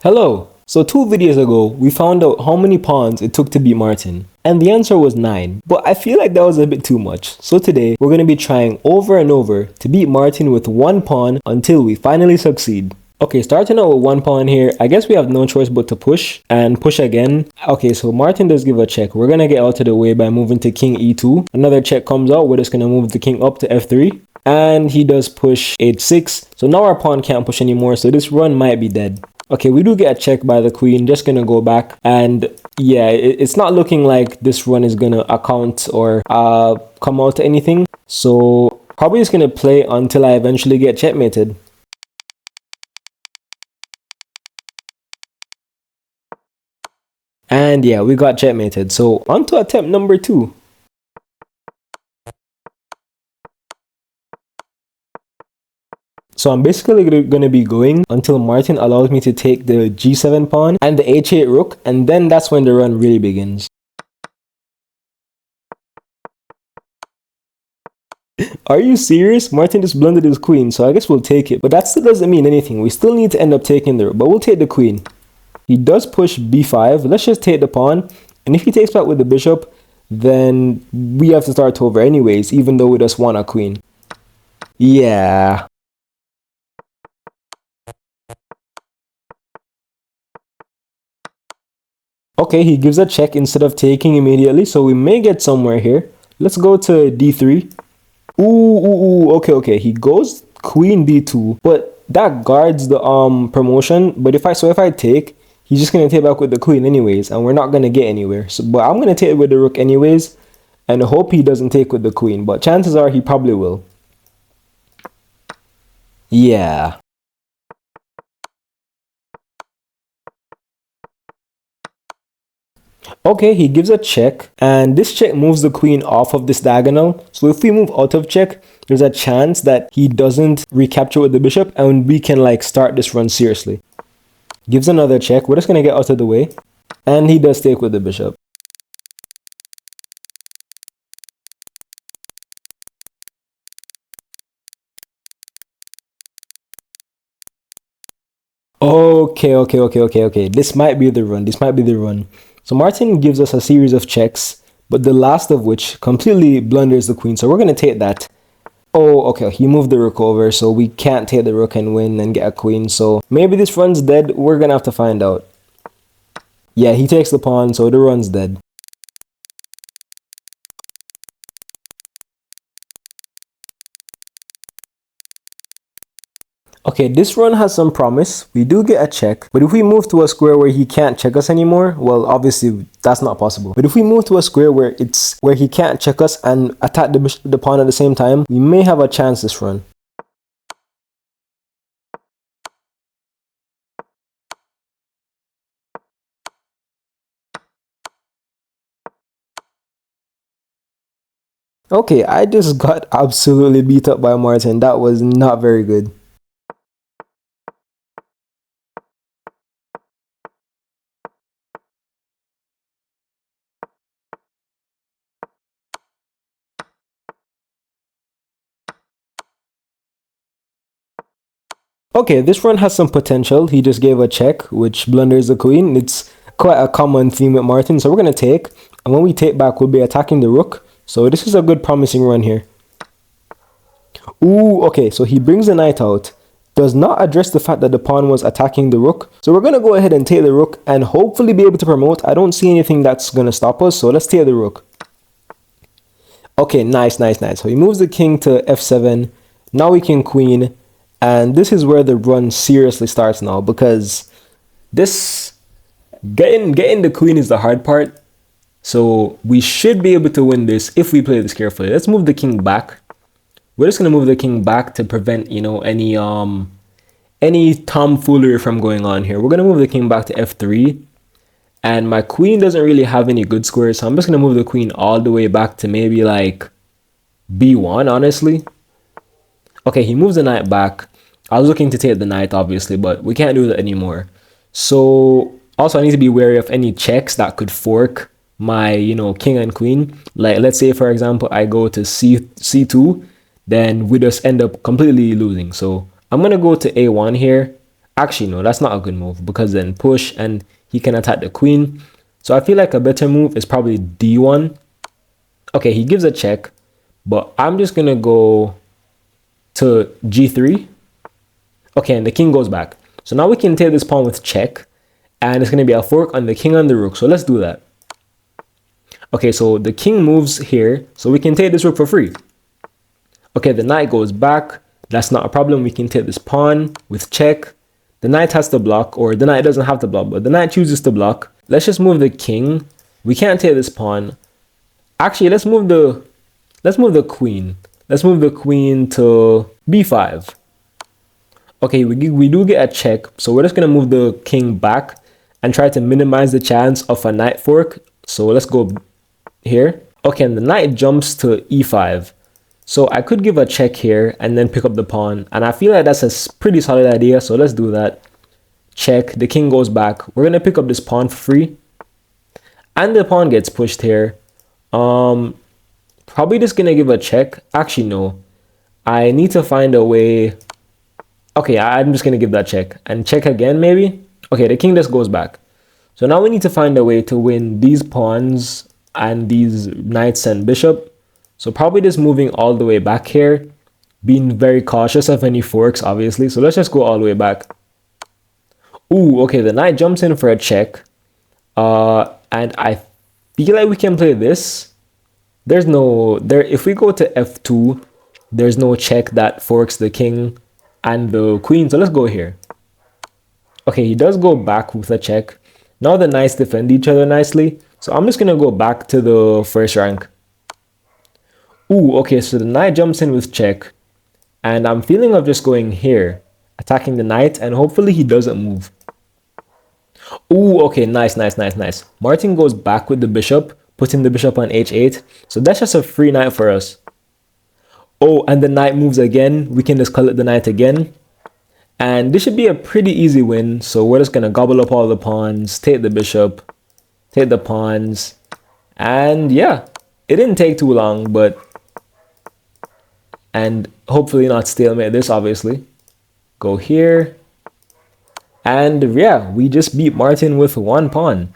Hello! So 2 videos ago, we found out how many pawns it took to beat Martin. And the answer was 9. But I feel like that was a bit too much. So today, we're going to be trying over and over to beat Martin with 1 pawn until we finally succeed. Okay, starting out with 1 pawn here, I guess we have no choice but to push and push again. Okay, so Martin does give a check. We're going to get out of the way by moving to king e2. Another check comes out. We're just going to move the king up to f3. And he does push h6. So now our pawn can't push anymore. So this run might be dead. Okay, we do get a check by the queen. Just gonna go back, and yeah, it's not looking like this run is gonna account or come out to anything. So probably just gonna play until I eventually get checkmated. And yeah, we got checkmated. So on to attempt number 2. So I'm basically going to be going until Martin allows me to take the g7 pawn and the h8 rook, and then that's when the run really begins. Are you serious? Martin just blundered his queen, so I guess we'll take it. But that still doesn't mean anything. We still need to end up taking the rook, but we'll take the queen. He does push b5. Let's just take the pawn, and if he takes back with the bishop, then we have to start over anyways, even though we just want a queen. Yeah. Okay, he gives a check instead of taking immediately, so we may get somewhere here. Let's go to d3. Ooh, okay. He goes queen b2, but that guards the promotion. But if I take, he's just gonna take back with the queen anyways, and we're not gonna get anywhere. So, but I'm gonna take it with the rook anyways, and hope he doesn't take with the queen. But chances are he probably will. Yeah. Okay, he gives a check, and this check moves the queen off of this diagonal. So if we move out of check, there's a chance that he doesn't recapture with the bishop, and we can like start this run seriously. Gives another check. We're just gonna get out of the way, and he does take with the bishop. Okay. This might be the run. So Martin gives us a series of checks, but the last of which completely blunders the queen. So we're going to take that. Oh, okay. He moved the rook over, so we can't take the rook and win and get a queen. So maybe this run's dead. We're going to have to find out. Yeah, he takes the pawn, so the run's dead. Okay, this run has some promise. We do get a check, but if we move to a square where he can't check us anymore, well, obviously that's not possible. But if we move to a square where he can't check us and attack the pawn at the same time, we may have a chance this run. Okay, I just got absolutely beat up by Martin. That was not very good. Okay, this run has some potential. He just gave a check, which blunders the queen. It's quite a common theme with Martin. So we're going to take, and when we take back, we'll be attacking the rook. So this is a good promising run here. Ooh, okay, so he brings the knight out. Does not address the fact that the pawn was attacking the rook. So we're going to go ahead and take the rook and hopefully be able to promote. I don't see anything that's going to stop us, so let's take the rook. Okay, nice. So he moves the king to f7. Now we can queen. And this is where the run seriously starts now, because this getting the queen is the hard part. So we should be able to win this if we play this carefully. Let's move the king back. We're just gonna move the king back to prevent, you know, any tomfoolery from going on here. We're gonna move the king back to f3, and my queen doesn't really have any good squares, so I'm just gonna move the queen all the way back to maybe like b1, honestly. Okay, he moves the knight back. I was looking to take the knight, obviously, but we can't do that anymore. So also I need to be wary of any checks that could fork my, you know, king and queen. Like, let's say, for example, I go to c2, then we just end up completely losing. So I'm going to go to a1 here. Actually, no, that's not a good move because then push and he can attack the queen. So I feel like a better move is probably d1. Okay, he gives a check, but I'm just going to go to g3. Okay, and the king goes back. So now we can take this pawn with check, and it's going to be a fork on the king and the rook. So let's do that. Okay, so the king moves here, so we can take this rook for free. Okay, the knight goes back. That's not a problem. We can take this pawn with check. The knight has to block, or the knight doesn't have to block, but the knight chooses to block. Let's just move the king. We can't take this pawn. Actually, let's move the queen. Let's move the queen to b5. Okay, we do get a check, so we're just gonna move the king back and try to minimize the chance of a knight fork. So let's go here. Okay, and the knight jumps to e5. So I could give a check here and then pick up the pawn, and I feel like that's a pretty solid idea, so let's do that. Check, the king goes back. We're gonna pick up this pawn for free, and the pawn gets pushed here. Probably just gonna give a check. Actually, no. I need to find a way. Okay, I'm just gonna give that check and check again, maybe. Okay, the king just goes back. So now we need to find a way to win these pawns and these knights and bishop. So probably just moving all the way back here, being very cautious of any forks, obviously. So let's just go all the way back. Ooh, okay, the knight jumps in for a check. And I feel like we can play this. If we go to f2, there's no check that forks the king and the queen. So let's go here. Okay, he does go back with a check. Now the knights defend each other nicely. So I'm just going to go back to the first rank. Ooh, okay, so the knight jumps in with check. And I'm feeling of just going here, attacking the knight, and hopefully he doesn't move. Ooh, okay, nice. Martin goes back with the bishop, putting the bishop on h8. So that's just a free knight for us. Oh, and the knight moves again. We can just collect the knight again. And this should be a pretty easy win. So we're just going to gobble up all the pawns, take the bishop, take the pawns. And yeah, it didn't take too long, but... And hopefully not stalemate this, obviously. Go here. And yeah, we just beat Martin with one pawn.